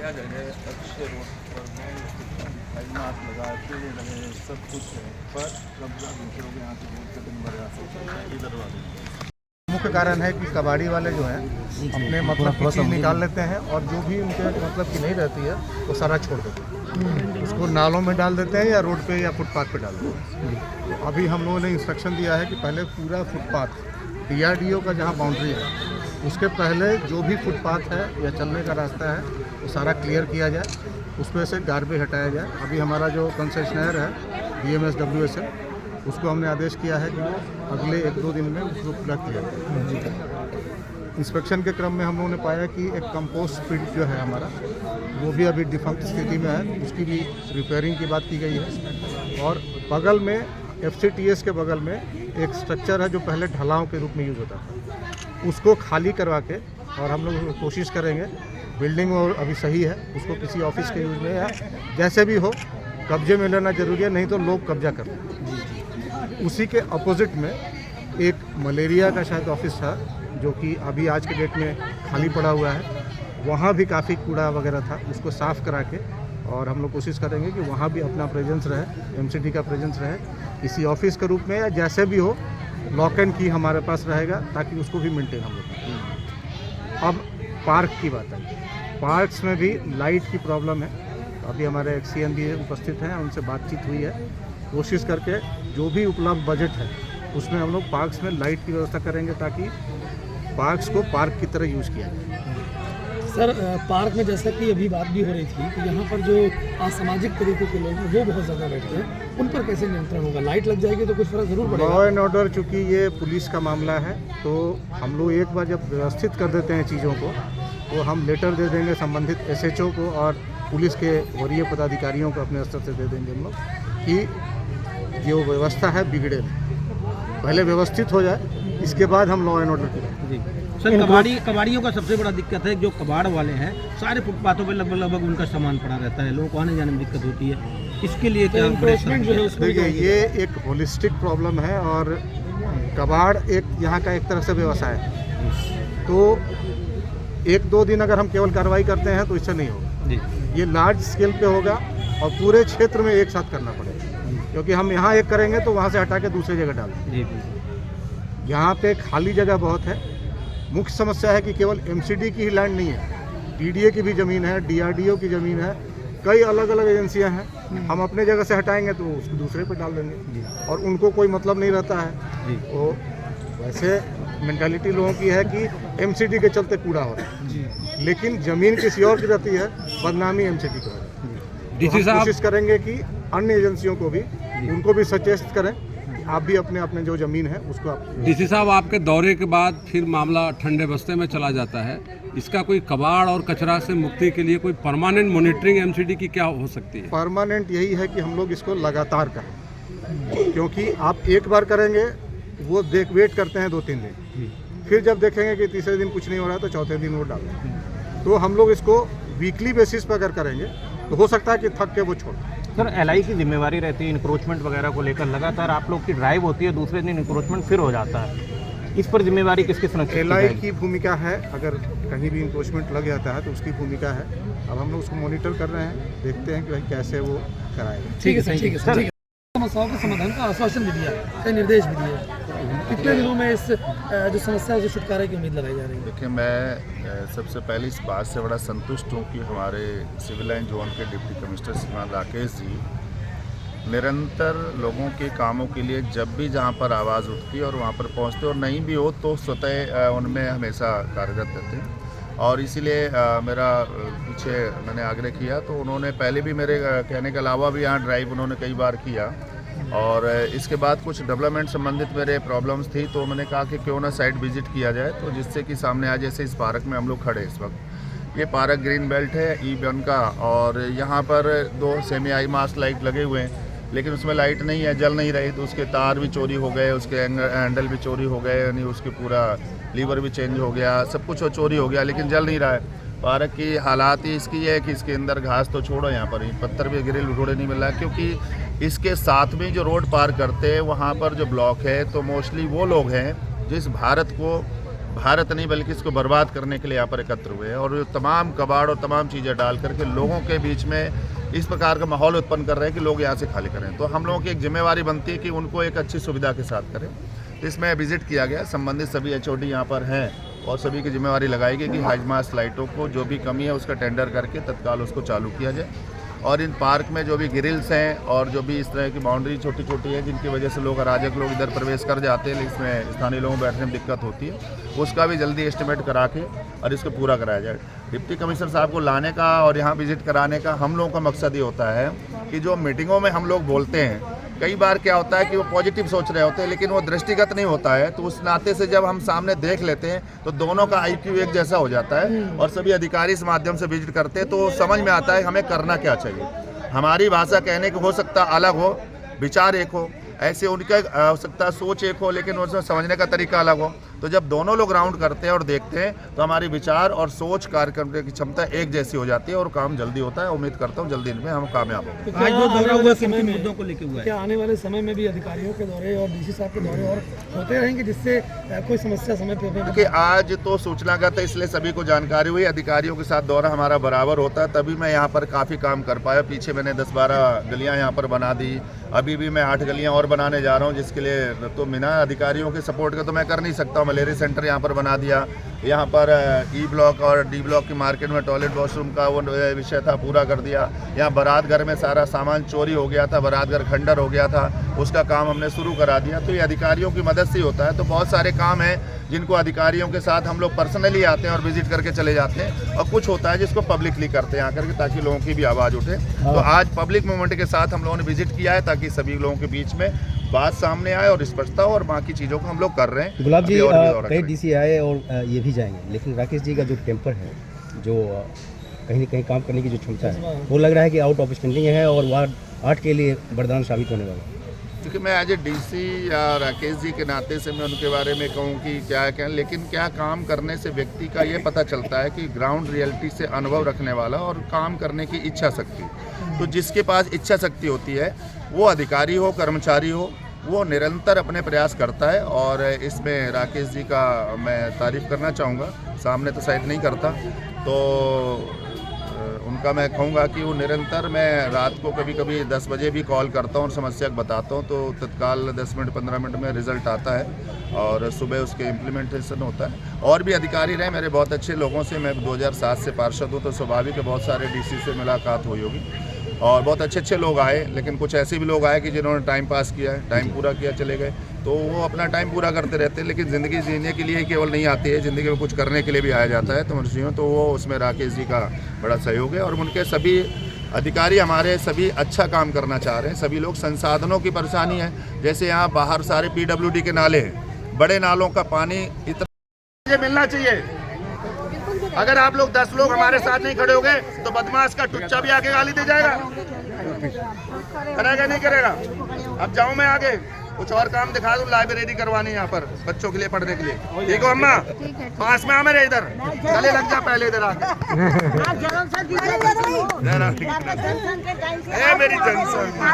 बढ़िया जगह है, अच्छे रोड पर मास्क लगाए, पेड़ लगे, सब कुछ है, पर कब्जा दूसरों के यहाँ से बहुत कदम बढ़ा इधर वाले। मुख्य कारण है कि कबाड़ी वाले जो हैं अपने मतलब की चीज़ निकाल लेते हैं और जो भी उनके मतलब की नहीं रहती है वो सारा छोड़ देते हैं, उसको नालों में डाल देते हैं या रोड पे या फुटपाथ पे डाल देते हैं। तो अभी हम लोगों ने इंस्ट्रक्शन दिया है कि पहले पूरा फुटपाथ DRDO का जहाँ बाउंड्री है उसके पहले जो भी फुटपाथ है या चलने का रास्ता है वो सारा क्लियर किया जाए, उसमें से गार्बेज हटाया जाए। अभी हमारा जो कंसेशनर है BMSWSL उसको हमने आदेश किया है कि वो अगले 1-2 दिन में उसको पूरा किया जाए। इंस्पेक्शन के क्रम में हम लोगों ने पाया कि एक कंपोस्ट पिट जो है हमारा वो भी अभी डिफंक्ट स्थिति में है, उसकी भी रिपेयरिंग की बात की गई है। और बगल में FCTS के बगल में एक स्ट्रक्चर है जो पहले ढलाव के रूप में यूज़ होता था, उसको खाली करवा के और हम लोग कोशिश करेंगे, बिल्डिंग अभी सही है, उसको किसी ऑफिस के यूज़ में या जैसे भी हो कब्जे में लेना जरूरी है, नहीं तो लोग कब्जा कर लें। उसी के अपोजिट में एक मलेरिया का शायद ऑफिस था जो कि अभी आज के डेट में खाली पड़ा हुआ है, वहाँ भी काफ़ी कूड़ा वगैरह था, उसको साफ़ करा के और हम लोग कोशिश करेंगे कि वहाँ भी अपना प्रेजेंस रहे, MCD का प्रेजेंस रहे, किसी ऑफिस के रूप में या जैसे भी हो लॉक एंड की हमारे पास रहेगा ताकि उसको भी मेंटेन हम लोग। अब पार्क की बात है, पार्क्स में भी लाइट की प्रॉब्लम है, अभी हमारे CM भी उपस्थित हैं, उनसे बातचीत हुई है, कोशिश करके जो भी उपलब्ध बजट है उसमें हम लोग पार्क्स में लाइट की व्यवस्था करेंगे ताकि पार्क्स को पार्क की तरह यूज़ किया जाए। सर, पार्क में जैसा कि अभी बात भी हो रही थी कि यहाँ पर जो असामाजिक तरीके के लोग हैं वो बहुत ज़्यादा बैठते हैं, उन पर कैसे नियंत्रण होगा? लाइट लग जाएगी तो कुछ फर्क जरूर पड़ेगा। लॉ एंड ऑर्डर चूँकि ये पुलिस का मामला है तो हम लोग एक बार जब व्यवस्थित कर देते हैं चीज़ों को तो हम लेटर दे देंगे संबंधित SHO को और पुलिस के वरीय पदाधिकारियों को अपने स्तर से दे देंगे हम लोग कि जो व्यवस्था है बिगड़े नहीं, पहले व्यवस्थित हो जाए, इसके बाद हम लॉ एंड ऑर्डर करें। जी सर, कबाड़ियों का सबसे बड़ा दिक्कत है, जो कबाड़ वाले हैं सारे फुटपाथों पे लगभग उनका सामान पड़ा रहता है, लोगों को आने जाने में दिक्कत होती है, इसके लिए क्या एनक्रोचमेंट जो है उसको देखिए ये एक होलिस्टिक प्रॉब्लम है और कबाड़ एक यहाँ का एक तरह से व्यवसाय है, तो 1-2 दिन अगर हम केवल कार्रवाई करते हैं तो इससे नहीं होगा, ये लार्ज स्केल पे होगा और पूरे क्षेत्र में एक साथ करना पड़ेगा, क्योंकि हम यहाँ एक करेंगे तो वहाँ से हटा के दूसरी जगह डाल देंगे। यहाँ पे खाली जगह बहुत है, मुख्य समस्या है कि केवल MCD की ही लैंड नहीं है, DDA की भी ज़मीन है, DRDO की ज़मीन है, कई अलग अलग एजेंसियाँ हैं, हम अपने जगह से हटाएंगे तो उसको दूसरे पे डाल देंगे और उनको कोई मतलब नहीं रहता है। तो वैसे मेंटालिटी लोगों की है कि MCD के चलते कूड़ा हो रहा है, लेकिन ज़मीन किसी और की रहती है, बदनामी MCD को है। तो हम कोशिश करेंगे कि अन्य एजेंसियों को भी उनको भी सचेत करें कि आप भी अपने अपने जो ज़मीन है उसको आप। DC साहब, आपके दौरे के बाद फिर मामला ठंडे बस्ते में चला जाता है, इसका कोई कबाड़ और कचरा से मुक्ति के लिए कोई परमानेंट मॉनिटरिंग MCD की क्या हो सकती है? परमानेंट यही है कि हम लोग इसको लगातार करें, क्योंकि आप एक बार करेंगे वो वेट करते हैं 2-3 दिन, फिर जब देखेंगे कि तीसरे दिन कुछ नहीं हो रहा तो चौथे दिन वो डालें। तो हम लोग इसको वीकली बेसिस पर अगर करेंगे तो हो सकता है कि थक के वो छोड़। सर, LI की जिम्मेवारी रहती है इंक्रोचमेंट वगैरह को लेकर, लगातार आप लोग की ड्राइव होती है, दूसरे दिन इंक्रोचमेंट फिर हो जाता है, इस पर जिम्मेवारी किसकी सुनिश्चित? LI की भूमिका है, अगर कहीं भी इंक्रोचमेंट लग जाता है तो उसकी भूमिका है। अब हम लोग उसको मॉनिटर कर रहे हैं, देखते हैं कि भाई कैसे वो कराएगा। ठीक है सर, समस्याओं के समाधान का आश्वासन भी दिया, कई निर्देश भी दिए, कितने दिनों में इस जो समस्या है छुटकारे की उम्मीद लगाई जा रही है? देखिए, मैं सबसे पहले इस बात से बड़ा संतुष्ट हूँ कि हमारे सिविल लाइन जोन के डिप्टी कमिश्नर श्रीमान राकेश जी निरंतर लोगों के कामों के लिए जब भी जहाँ पर आवाज़ उठती है और वहाँ पर पहुँचते, और नहीं भी हो तो स्वतः उनमें हमेशा कार्यरत रहते हैं। और इसीलिए मेरा पीछे मैंने आग्रह किया तो उन्होंने पहले भी मेरे कहने के अलावा भी यहाँ ड्राइव उन्होंने कई बार किया, और इसके बाद कुछ डेवलपमेंट संबंधित मेरे प्रॉब्लम्स थी तो मैंने कहा कि क्यों ना साइट विजिट किया जाए, तो जिससे कि सामने आ, जैसे इस पार्क में हम लोग खड़े इस वक्त, ये पार्क ग्रीन बेल्ट है E1 का, और यहाँ पर 2 सेमी आई मास्ट लाइट लगे हुए हैं, लेकिन उसमें लाइट नहीं है, जल नहीं रही, तो उसके तार भी चोरी हो गए, उसके हैंडल भी चोरी हो गए, यानी उसके पूरा लीवर भी चेंज हो गया, सब कुछ चोरी हो गया, लेकिन जल नहीं रहा है। पार्क की हालात ही इसकी है कि इसके अंदर घास तो छोड़ो, यहाँ पर पत्थर भी गिरिल उठोड़े नहीं मिल रहा है, क्योंकि इसके साथ में जो रोड पार करते हैं वहाँ पर जो ब्लॉक है, तो मोस्टली वो लोग हैं जिस भारत को भारत नहीं बल्कि इसको बर्बाद करने के लिए यहाँ पर एकत्र हुए हैं और तमाम कबाड़ और तमाम चीज़ें डाल करके लोगों के बीच में इस प्रकार का माहौल उत्पन्न कर रहे हैं कि लोग यहाँ से खाली करें। तो हम लोगों की एक जिम्मेवारी बनती है कि उनको एक अच्छी सुविधा के साथ करें। इसमें विजिट किया गया, संबंधित सभी HOD यहाँ पर हैं और सभी की जिम्मेवारी लगाई गई कि हाईमास्ट लाइटों को जो भी कमी है उसका टेंडर करके तत्काल उसको चालू किया जाए। और इन पार्क में जो भी ग्रिल्स हैं और जो भी इस तरह की बाउंड्री छोटी छोटी है जिनकी वजह से लोग अराजक लोग इधर प्रवेश कर जाते हैं, इसमें स्थानीय लोगों को बैठने में दिक्कत होती है, उसका भी जल्दी एस्टिमेट करा के और इसको पूरा कराया जाए। डिप्टी कमिश्नर साहब को लाने का और यहाँ विजिट कराने का हम लोगों का मकसद ये होता है कि जो मीटिंगों में हम लोग बोलते हैं, कई बार क्या होता है कि वो पॉजिटिव सोच रहे होते हैं लेकिन वो दृष्टिगत नहीं होता है, तो उस नाते से जब हम सामने देख लेते हैं तो दोनों का IQ एक जैसा हो जाता है और सभी अधिकारी इस माध्यम से विजिट करते हैं तो समझ में आता है हमें करना क्या चाहिए। हमारी भाषा कहने की हो सकता अलग हो, विचार एक हो, ऐसे उनका हो सकता सोच एक हो, लेकिन उसमें समझने का तरीका अलग हो। तो जब दोनों लोग राउंड करते हैं और देखते हैं तो हमारी विचार और सोच कार्य करने की क्षमता एक जैसी हो जाती है और काम जल्दी होता है। उम्मीद करता हूँ जल्दी इनमें हम कामयाब होंगे। तो आज जो दौरा हुआ किन किन मुद्दों को लेकर हुआ है? क्या आने वाले समय में भी अधिकारियों के दौरे और DC साहब के दौरे और होते रहेंगे जिससे कोई समस्या समय पे देखिए, आज तो सूचना का था इसलिए सभी को जानकारी हुई। अधिकारियों के साथ दौरा हमारा बराबर होता है, तभी मैं यहाँ पर काफ़ी काम कर पाया। पीछे मैंने 10-12 गलियाँ यहाँ पर बना दी, अभी भी मैं 8 गलियाँ और बनाने जा रहा हूँ, जिसके लिए तो बिना अधिकारियों के सपोर्ट का तो मैं कर नहीं सकता हूँ। मलेरिया सेंटर यहाँ पर बना दिया, यहाँ पर E ब्लॉक और D ब्लॉक की मार्केट में टॉयलेट वॉशरूम का वो विषय था पूरा कर दिया। यहाँ बारात घर में सारा सामान चोरी हो गया था, बारात घर खंडर हो गया था, उसका काम हमने शुरू करा दिया। तो ये अधिकारियों की मदद से ही होता है। तो बहुत सारे काम हैं जिनको अधिकारियों के साथ हम लोग पर्सनली आते हैं और विजिट करके चले जाते हैं, और कुछ होता है जिसको पब्लिकली करते हैं आकर के, ताकि लोगों की भी आवाज़ उठे। तो आज पब्लिक मूवमेंट के साथ हम लोगों ने विजिट किया है ताकि सभी लोगों के बीच में बात सामने आए और स्पष्टता हो, और बाकी चीज़ों को हम लोग कर रहे हैं। गुलाब जी, अभी और भी दौरा कई करेंगे। DC आए और ये भी जाएंगे, लेकिन राकेश जी का जो टेम्पर है, जो कहीं न कहीं काम करने की जो क्षमता है, वो लग रहा है कि आउट ऑफ स्टैंडिंग है और वार्ड 8 के लिए वरदान साबित होने वाला है। क्योंकि मैं एज ए DC या राकेश जी के नाते से मैं उनके बारे में कहूँ कि क्या है, लेकिन क्या काम करने से व्यक्ति का ये पता चलता है कि ग्राउंड रियलिटी से अनुभव रखने वाला और काम करने की इच्छा शक्ति। तो जिसके पास इच्छा शक्ति होती है, वो अधिकारी हो कर्मचारी हो, वो निरंतर अपने प्रयास करता है। और इसमें राकेश जी का मैं तारीफ़ करना चाहूँगा, सामने तो शायद नहीं करता, तो उनका मैं कहूँगा कि वो निरंतर, मैं रात को कभी कभी 10 बजे भी कॉल करता हूँ और समस्या बताता हूँ, तो तत्काल 10 मिनट 15 मिनट में रिजल्ट आता है और सुबह उसके इम्प्लीमेंटेशन होता है। और भी अधिकारी रहे मेरे बहुत अच्छे लोगों से, मैं 2007 से पार्षद हूँ, तो स्वाभाविक है बहुत सारे DC से मुलाकात हुई होगी और बहुत अच्छे अच्छे लोग आए, लेकिन कुछ ऐसे भी लोग आए कि जिन्होंने टाइम पास किया है, टाइम पूरा किया चले गए। तो वो अपना टाइम पूरा करते रहते हैं, लेकिन ज़िंदगी जीने के लिए केवल नहीं आती है, ज़िंदगी में कुछ करने के लिए भी आया जाता है। तो मनुष्यों, तो वो उसमें राकेश जी का बड़ा सहयोग है। और उनके सभी अधिकारी हमारे सभी अच्छा काम करना चाह रहे हैं। सभी लोग, संसाधनों की परेशानी है, जैसे यहाँ बाहर सारे PWD के नाले हैं, बड़े नालों का पानी इतना मिलना चाहिए। अगर आप लोग 10 लोग हमारे साथ नहीं खड़े होंगे तो बदमाश का टुच्चा भी आगे गाली दे जाएगा, करेगा नहीं करेगा। अब जाऊं मैं आगे, कुछ और काम दिखा दूं, लाइब्रेरी करवानी है यहाँ पर बच्चों के लिए पढ़ने के लिए। ठीक हो अम्मा? पास में आ मेरे इधर, गले लग जा पहले इधर आके। मेरी जनसंख्या